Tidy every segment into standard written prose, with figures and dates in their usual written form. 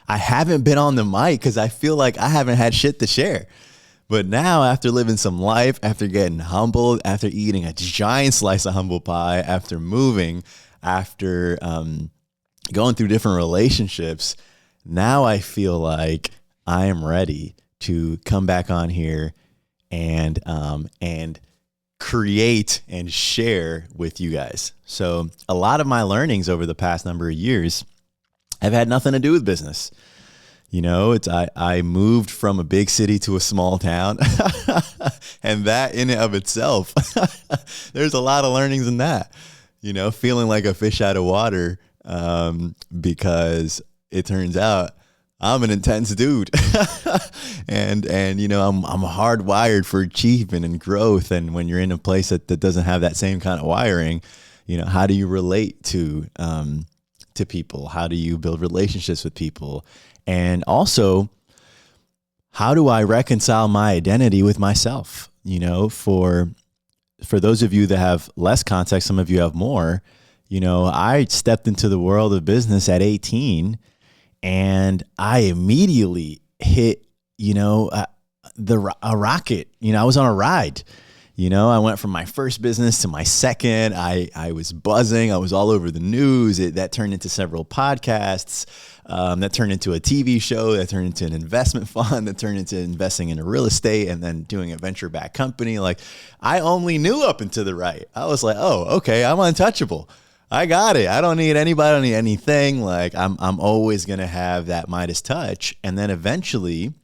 I haven't been on the mic because I feel like I haven't had shit to share. But now, after living some life, after getting humbled, after eating a giant slice of humble pie, after moving, after going through different relationships, now I feel like I am ready to come back on here and create and share with you guys. So a lot of my learnings over the past number of years have had nothing to do with business. You know, I moved from a big city to a small town and that in and of itself, there's a lot of learnings in that, you know, feeling like a fish out of water because it turns out I'm an intense dude and, you know, I'm hardwired for achievement and growth. And when you're in a place that doesn't have that same kind of wiring, you know, how do you relate to people? How do you build relationships with people? And also, how do I reconcile my identity with myself? You know, for those of you that have less context, some of you have more, you know, I stepped into the world of business at 18 and I immediately hit, you know, a rocket. You know, I was on a ride. You know, I went from my first business to my second. I was buzzing. I was all over the news. That turned into several podcasts. That turned into a TV show. That turned into an investment fund. That turned into investing in real estate and then doing a venture-backed company. Like, I only knew up and to the right. I was like, oh, okay, I'm untouchable. I got it. I don't need anybody. I don't need anything. Like, I'm always going to have that Midas touch. And then eventually,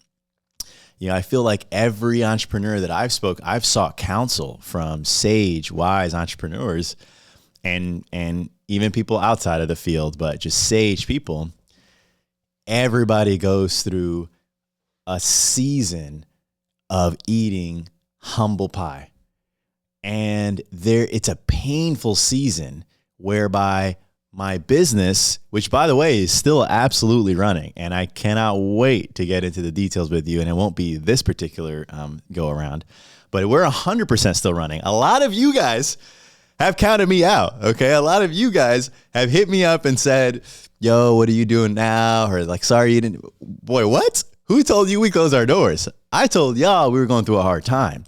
you know, I feel like every entrepreneur that I've sought counsel from sage, wise entrepreneurs and even people outside of the field, but just sage people. Everybody goes through a season of eating humble pie. And it's a painful season whereby my business, which by the way is still absolutely running, and I cannot wait to get into the details with you, and it won't be this particular go around, but we're 100% still running. A lot of you guys have counted me out, okay? A lot of you guys have hit me up and said, yo, what are you doing now? Or like, sorry, you didn't, boy, what? Who told you we closed our doors? I told y'all we were going through a hard time,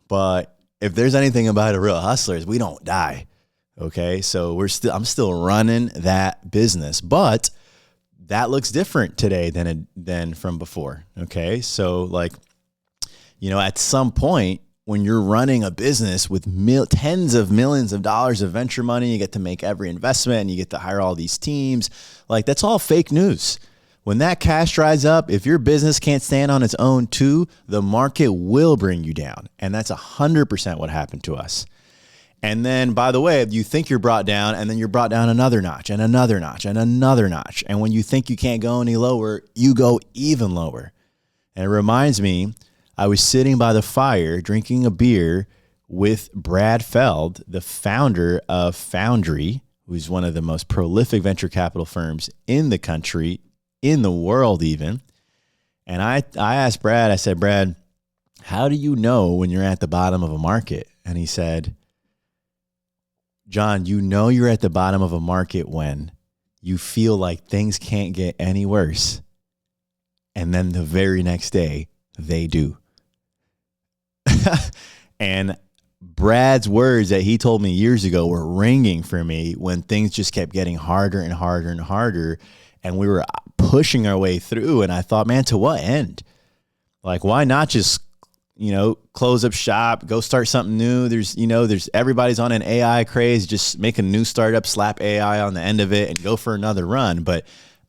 but if there's anything about a real hustler is we don't die. Okay, so I'm still running that business, but that looks different today than from before. Okay, so like, you know, at some point when you're running a business with tens of millions of dollars of venture money, you get to make every investment and you get to hire all these teams. Like, that's all fake news. When that cash dries up, if your business can't stand on its own too, the market will bring you down, and that's 100% what happened to us. And then, by the way, you think you're brought down, and then you're brought down another notch and another notch and another notch. And when you think you can't go any lower, you go even lower. And it reminds me, I was sitting by the fire drinking a beer with Brad Feld, the founder of Foundry, who's one of the most prolific venture capital firms in the country, in the world even. And I asked Brad, I said, Brad, how do you know when you're at the bottom of a market? And he said, John, you know you're at the bottom of a market when you feel like things can't get any worse. And then the very next day, they do. And Brad's words that he told me years ago were ringing for me when things just kept getting harder and harder and harder. And we were pushing our way through. And I thought, man, to what end? Like, why not just, you know, close up shop, go start something new? There's everybody's on an AI craze, just make a new startup, slap AI on the end of it and go for another run. But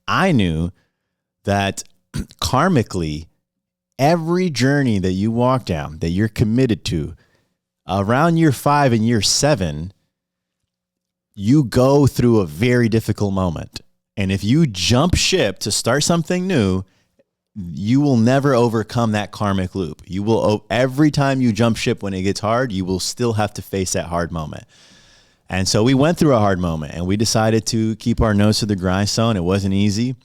I knew that karmically, every journey that you walk down, that you're committed to, around year 5 and year 7, you go through a very difficult moment. And if you jump ship to start something new, you will never overcome that karmic loop. You will, every time you jump ship when it gets hard, you will still have to face that hard moment. And so we went through a hard moment and we decided to keep our nose to the grindstone. It wasn't easy,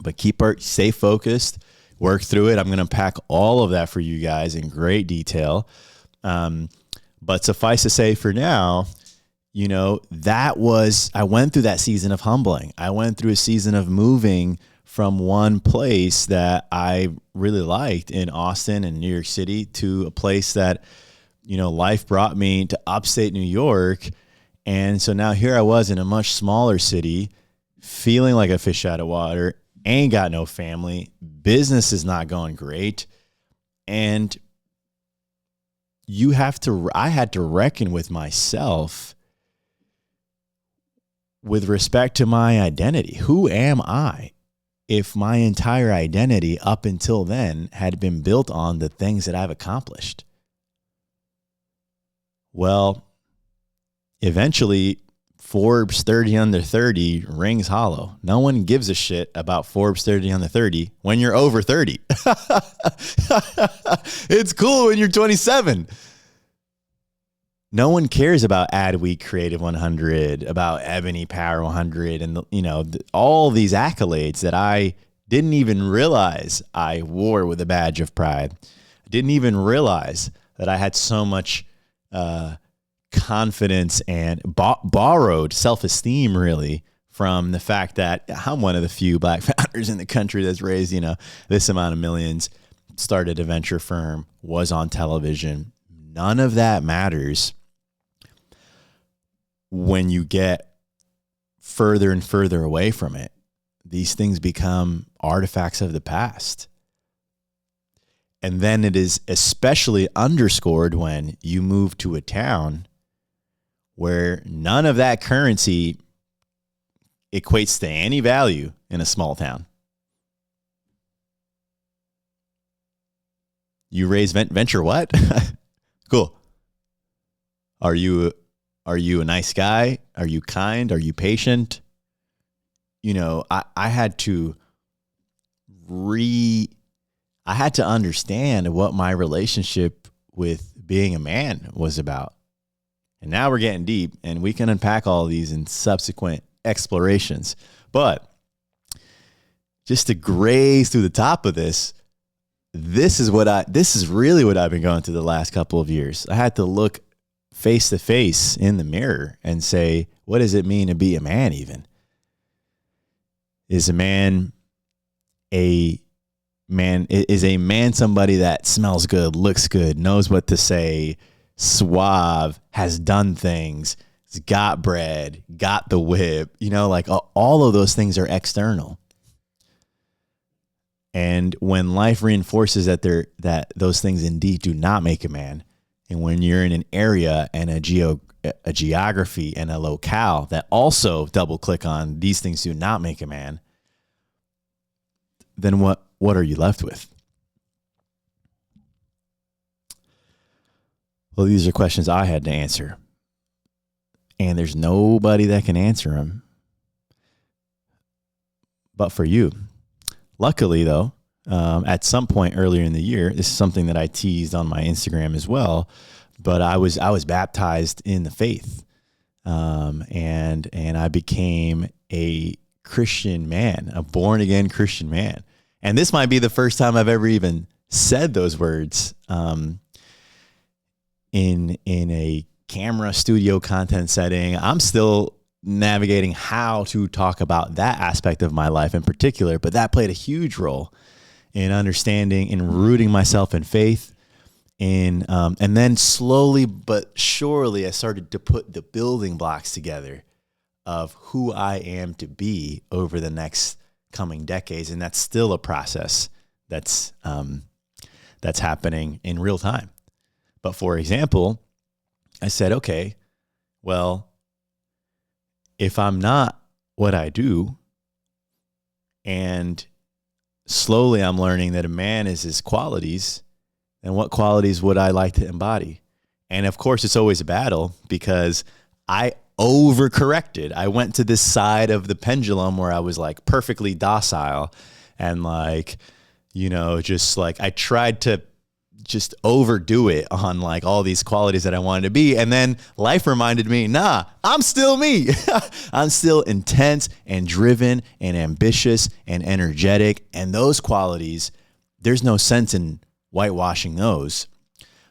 but stay focused, work through it. I'm going to unpack all of that for you guys in great detail. But suffice to say for now, you know, I went through that season of humbling. I went through a season of moving from one place that I really liked in Austin and New York City to a place that, life brought me to upstate New York. And so now here I was in a much smaller city, feeling like a fish out of water, ain't got no family, business is not going great. And I had to reckon with myself with respect to my identity. Who am I if my entire identity up until then had been built on the things that I've accomplished? Well, eventually Forbes 30 under 30 rings hollow. No one gives a shit about Forbes 30 under 30 when you're over 30. It's cool when you're 27. No one cares about Adweek Creative 100, about Ebony Power 100, and all these accolades that I didn't even realize I wore with a badge of pride. I didn't even realize that I had so much confidence and borrowed self-esteem, really, from the fact that I'm one of the few Black founders in the country that's raised, this amount of millions, started a venture firm, was on television. None of that matters when you get further and further away from it. These things become artifacts of the past. And then it is especially underscored when you move to a town where none of that currency equates to any value in a small town. You raise venture what? Cool. Are you a nice guy? Are you kind? Are you patient? I had to understand what my relationship with being a man was about. And now we're getting deep, and we can unpack all of these in subsequent explorations. But just to graze through the top of this, this is really what I've been going through the last couple of years. I had to look face to face in the mirror and say, what does it mean to be a man even? Is a man somebody that smells good, looks good, knows what to say, suave, has done things, has got bread, got the whip, all of those things are external. And when life reinforces that those things indeed do not make a man, and when you're in an area and a geography and a locale that also double click on these things do not make a man, then what are you left with? Well, these are questions I had to answer, and there's nobody that can answer them but for you. Luckily, though, at some point earlier in the year, this is something that I teased on my Instagram as well, but I was baptized in the faith, and I became a Christian man, a born again Christian man. And this might be the first time I've ever even said those words in a camera studio content setting. I'm still navigating how to talk about that aspect of my life in particular, but that played a huge role in understanding and rooting myself in faith. And then slowly but surely, I started to put the building blocks together of who I am to be over the next coming decades. And that's still a process that's happening in real time. But for example, I said, okay, well, if I'm not what I do, and slowly I'm learning that a man is his qualities, then what qualities would I like to embody? And of course, it's always a battle because I overcorrected. I went to this side of the pendulum where I was like perfectly docile and just like I tried to just overdo it on like all these qualities that I wanted to be. And then life reminded me, nah, I'm still me. I'm still intense and driven and ambitious and energetic. And those qualities, there's no sense in whitewashing those.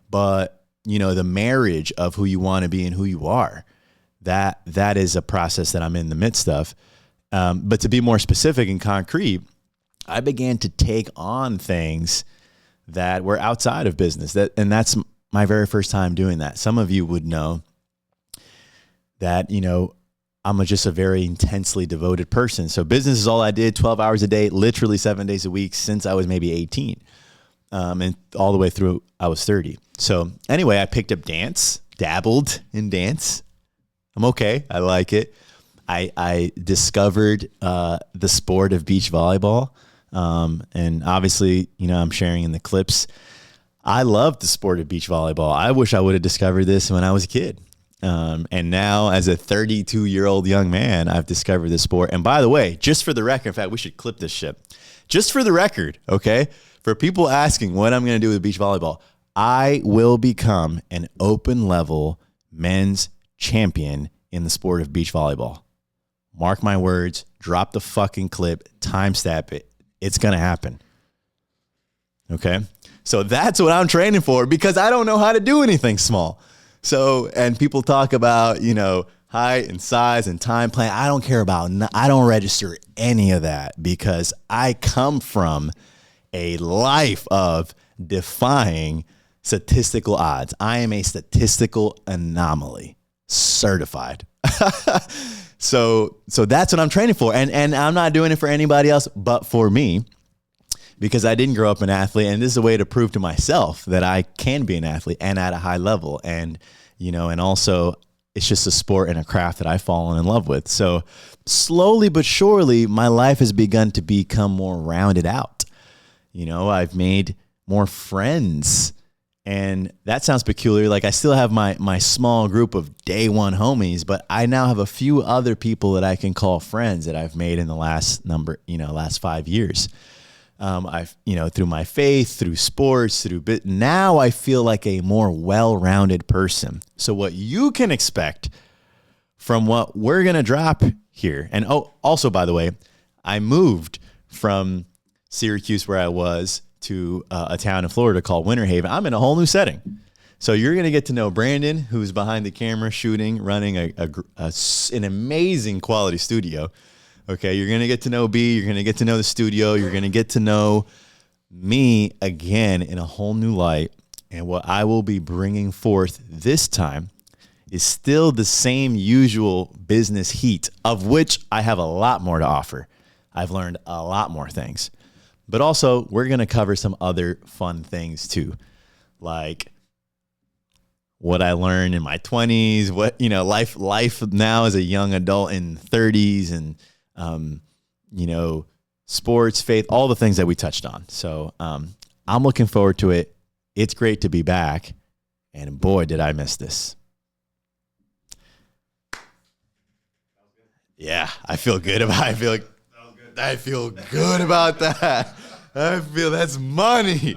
But, the marriage of who you want to be and who you are, that is a process that I'm in the midst of. But to be more specific and concrete, I began to take on things that were outside of business. And that's my very first time doing that. Some of you would know that, I'm just a very intensely devoted person. So business is all I did, 12 hours a day, literally 7 days a week since I was maybe 18. And all the way through I was 30. So anyway, I picked up dance, dabbled in dance. I'm okay. I like it. I discovered the sport of beach volleyball. And obviously, I'm sharing in the clips. I love the sport of beach volleyball. I wish I would have discovered this when I was a kid. And now as a 32-year-old young man, I've discovered this sport. And by the way, just for the record, in fact, we should clip this shit. Just for the record, okay? For people asking what I'm going to do with beach volleyball, I will become an open level men's champion in the sport of beach volleyball. Mark my words, drop the fucking clip, timestamp it. It's going to happen. Okay? So that's what I'm training for because I don't know how to do anything small. So, and people talk about, height and size and time plan. I don't care about, I don't register any of that because I come from a life of defying statistical odds. I am a statistical anomaly, certified. So that's what I'm training for. And I'm not doing it for anybody else but for me because I didn't grow up an athlete. And this is a way to prove to myself that I can be an athlete and at a high level. And, and also it's just a sport and a craft that I've fallen in love with. So slowly but surely, my life has begun to become more rounded out. I've made more friends. And that sounds peculiar. Like I still have my small group of day one homies, but I now have a few other people that I can call friends that I've made in the last 5 years. I've, through my faith, through sports, now I feel like a more well-rounded person. So what you can expect from what we're going to drop here. And also, by the way, I moved from Syracuse where I was to a town in Florida called Winter Haven. I'm in a whole new setting. So you're going to get to know Brandon, who's behind the camera shooting, running an amazing quality studio. Okay, you're going to get to know B, you're going to get to know the studio, you're going to get to know me again in a whole new light. And what I will be bringing forth this time is still the same usual business heat, of which I have a lot more to offer. I've learned a lot more things. But also, we're going to cover some other fun things too, like what I learned in my 20s, what, life now as a young adult in 30s and, sports, faith, all the things that we touched on. So I'm looking forward to it. It's great to be back. And boy, did I miss this. Yeah, I feel good about it. I feel good about that. I feel that's money.